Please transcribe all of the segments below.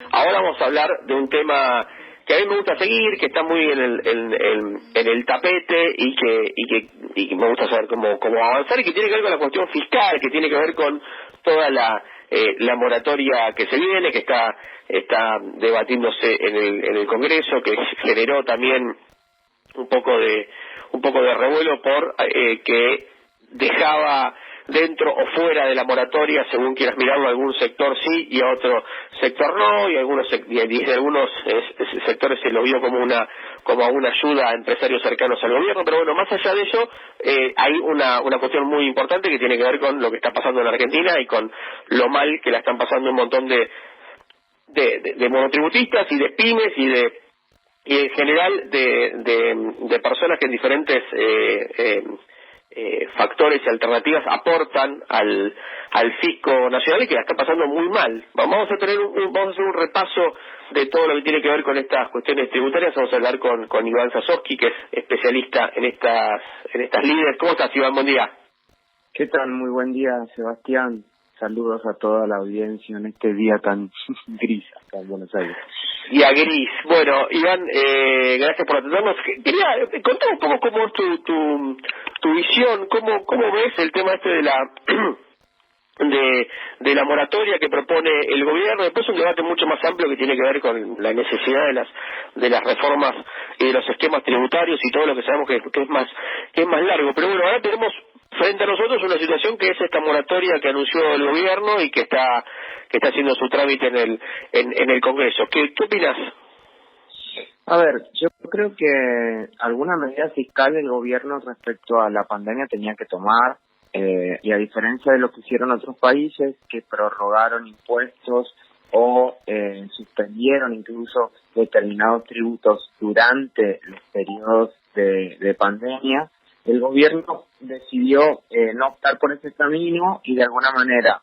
Ahora vamos a hablar de un tema que a mí me gusta seguir, que está muy en el tapete y que me gusta saber cómo avanzar, y que tiene que ver con la cuestión fiscal, que tiene que ver con toda la moratoria que se viene, que está debatiéndose en el Congreso, que generó también un poco de revuelo por que dejaba dentro o fuera de la moratoria, según quieras mirarlo, algún sector sí y a otro sector no, y desde algunos sectores se lo vio como una ayuda a empresarios cercanos al gobierno. Pero bueno, más allá de eso, hay una cuestión muy importante que tiene que ver con lo que está pasando en Argentina y con lo mal que la están pasando un montón de monotributistas y de pymes y en general de personas que en diferentes factores y alternativas aportan al fisco nacional y que la está pasando muy mal. Vamos a hacer un repaso de todo lo que tiene que ver con estas cuestiones tributarias. Vamos a hablar con Iván Sasovsky, que es especialista en estas líneas. ¿Cómo estás, Iván? Buen día. ¿Qué tal? Muy buen día, Sebastián. Saludos a toda la audiencia en este día tan gris acá en Buenos Aires. Día gris. Bueno, Iván, gracias por atendernos. Quería contar un poco cómo es tu visión, cómo ves el tema este de la moratoria que propone el gobierno. Después un debate mucho más amplio que tiene que ver con la necesidad de las reformas y de los esquemas tributarios y todo lo que sabemos que es más largo. Pero bueno, ahora tenemos frente a nosotros una situación que es esta moratoria que anunció el gobierno y que está haciendo su trámite en el Congreso. ¿Qué opinas? A ver, yo creo que alguna medida fiscal el gobierno respecto a la pandemia tenía que tomar, y a diferencia de lo que hicieron otros países que prorrogaron impuestos o suspendieron incluso determinados tributos durante los periodos de pandemia, el gobierno decidió no optar por ese camino y de alguna manera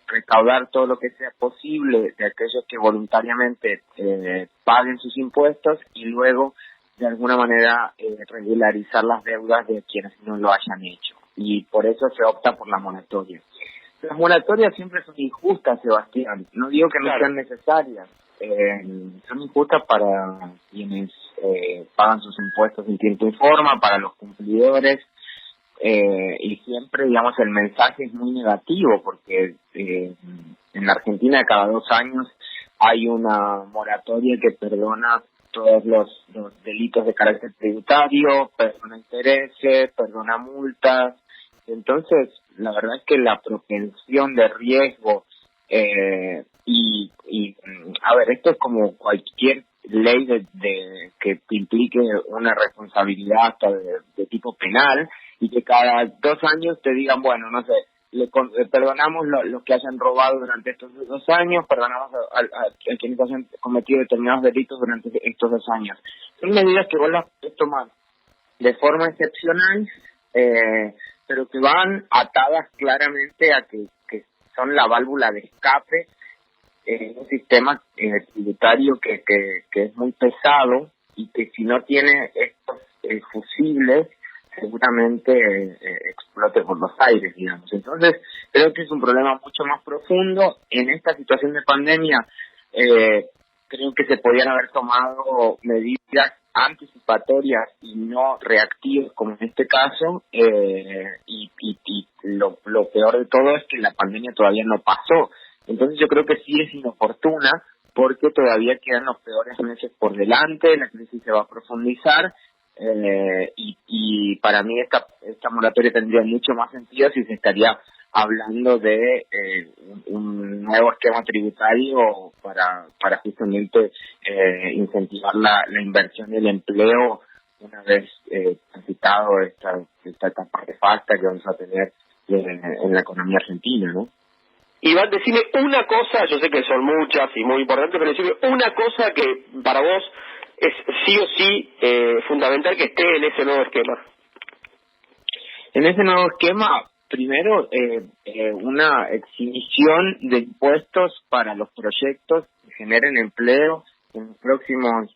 recaudar todo lo que sea posible de aquellos que voluntariamente paguen sus impuestos y luego de alguna manera regularizar las deudas de quienes no lo hayan hecho. Y por eso se opta por la moratoria. Las moratorias siempre son injustas, Sebastián. No digo que no sean necesarias. Son injustas para quienes pagan sus impuestos en tiempo y forma, para los cumplidores. Y siempre, digamos, el mensaje es muy negativo porque en la Argentina cada 2 años hay una moratoria que perdona todos los delitos de carácter tributario, perdona intereses, perdona multas. Entonces, la verdad es que la propensión de riesgo a ver, esto es como cualquier ley que implique una responsabilidad hasta de tipo penal y que cada 2 años te digan, bueno, no sé, le perdonamos los que hayan robado durante estos 2 años, perdonamos a quienes hayan cometido determinados delitos durante estos 2 años. Son medidas que vos las puedes tomar de forma excepcional, pero que van atadas claramente a que son la válvula de escape en un sistema tributario que es muy pesado y que si no tiene estos fusibles seguramente explote por los aires, digamos. Entonces creo que es un problema mucho más profundo. En esta situación de pandemia creo que se podían haber tomado medidas anticipatorias y no reactivas como en este caso, y lo peor de todo es que la pandemia todavía no pasó. Entonces yo creo que sí es inoportuna porque todavía quedan los peores meses por delante, la crisis se va a profundizar, y para mí esta moratoria tendría mucho más sentido si se estaría hablando de un nuevo esquema tributario para justamente incentivar la inversión y el empleo una vez transitado esta etapa de falta que vamos a tener en la economía argentina, ¿no? Iván, decime una cosa, yo sé que son muchas y muy importantes, pero decime una cosa que para vos es sí o sí fundamental que esté en ese nuevo esquema. En ese nuevo esquema, primero, una exhibición de impuestos para los proyectos que generen empleo en los próximos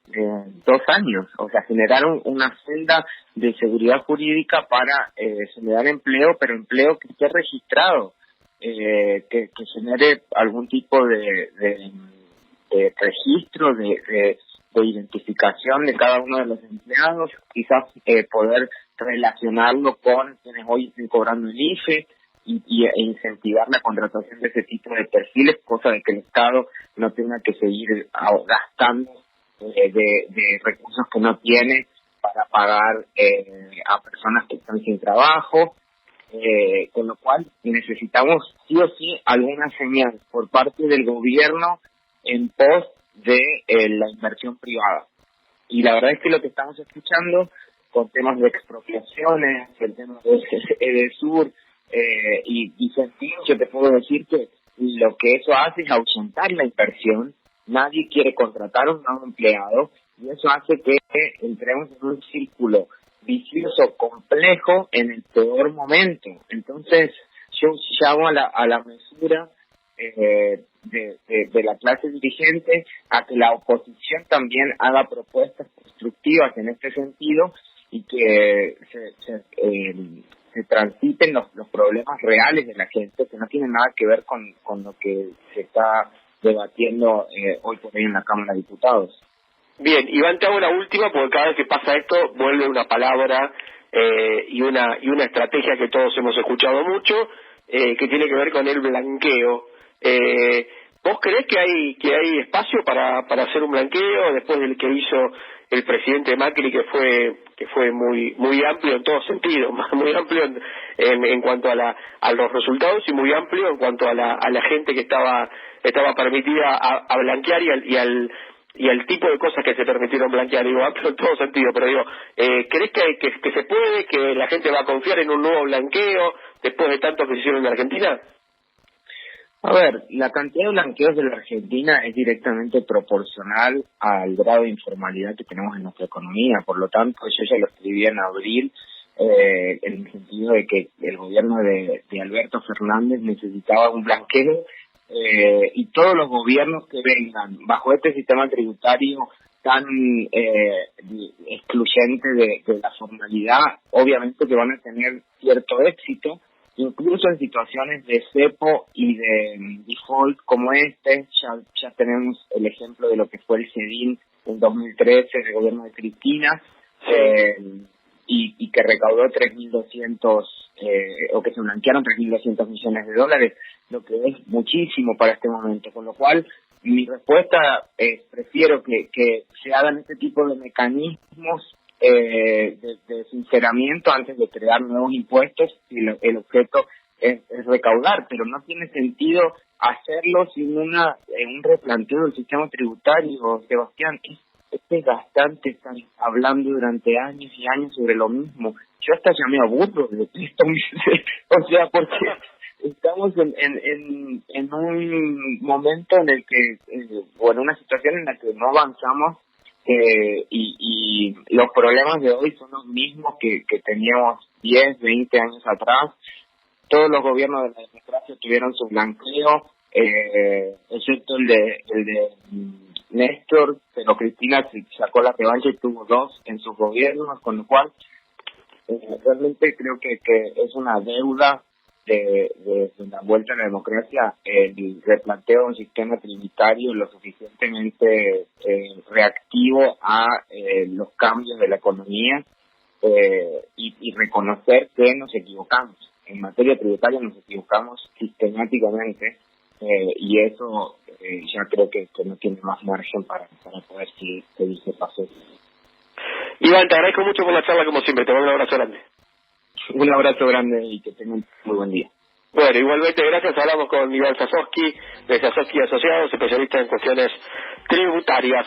2 años. O sea, generar una senda de seguridad jurídica para generar empleo, pero empleo que esté registrado, que genere algún tipo de registro, de identificación de cada uno de los empleados, quizás poder relacionarlo con quienes hoy estén cobrando el IFE e incentivar la contratación de ese tipo de perfiles, cosa de que el Estado no tenga que seguir gastando de recursos que no tiene para pagar a personas que están sin trabajo, con lo cual necesitamos sí o sí alguna señal por parte del gobierno en pos de la inversión privada. Y la verdad es que lo que estamos escuchando con temas de expropiaciones, el tema de Edesur y Centin, yo te puedo decir que lo que eso hace es ahuyentar la inversión. Nadie quiere contratar a un nuevo empleado y eso hace que entremos en un círculo vicioso complejo en el peor momento. Entonces yo llamo a la mesura de la clase dirigente, a que la oposición también haga propuestas constructivas en este sentido y que se transiten los problemas reales de la gente, que no tienen nada que ver con lo que se está debatiendo hoy por hoy en la Cámara de Diputados. Bien, Iván, te hago la última, porque cada vez que pasa esto vuelve una palabra y una estrategia que todos hemos escuchado mucho, que tiene que ver con el blanqueo. ¿Vos creés que hay espacio para hacer un blanqueo después del que hizo el presidente Macri, que fue muy amplio en todos sentidos, muy amplio en cuanto a los resultados y muy amplio en cuanto a la gente que estaba permitida a blanquear y al tipo de cosas que se permitieron blanquear? Digo, amplio en todo sentido, pero digo, ¿crees que se puede, que la gente va a confiar en un nuevo blanqueo después de tanto que se hicieron en Argentina? A ver, la cantidad de blanqueos de la Argentina es directamente proporcional al grado de informalidad que tenemos en nuestra economía. Por lo tanto, yo ya lo escribí en abril, en el sentido de que el gobierno de Alberto Fernández necesitaba un blanqueo, y todos los gobiernos que vengan bajo este sistema tributario tan excluyente de la formalidad, obviamente que van a tener cierto éxito, incluso en situaciones de cepo y de default como ya tenemos el ejemplo de lo que fue el CEDIN en 2013 del gobierno de Cristina, y que recaudó 3.200, o que se blanquearon 3.200 millones de dólares, lo que es muchísimo para este momento, con lo cual mi respuesta es: prefiero que se hagan este tipo de mecanismos de sinceramiento antes de crear nuevos impuestos, y el objeto es recaudar, pero no tiene sentido hacerlo sin un replanteo del sistema tributario, Sebastián. Es desgastante estar hablando durante años y años sobre lo mismo. Yo hasta ya me aburro de esto, o sea, porque estamos en un momento en el que, o en una situación en la que no avanzamos, y los problemas de hoy son los mismos que teníamos 10, 20 años atrás. Todos los gobiernos de la democracia tuvieron su blanqueo, excepto el de Néstor, pero Cristina sacó la revancha y tuvo 2 en sus gobiernos, con lo cual realmente creo que es una deuda de la vuelta a la democracia el replanteo de un sistema tributario lo suficientemente reactivo a los cambios de la economía, y reconocer que nos equivocamos. En materia tributaria nos equivocamos sistemáticamente, y eso ya creo que no tiene más margen para poder seguirse paso. Iván, te agradezco mucho por la charla, como siempre. Te mando un abrazo grande. Un abrazo grande y que tengan muy buen día. Bueno, igualmente, gracias. Hablamos con Iván Sasovsky, de Sasovsky Asociados, especialista en cuestiones tributarias.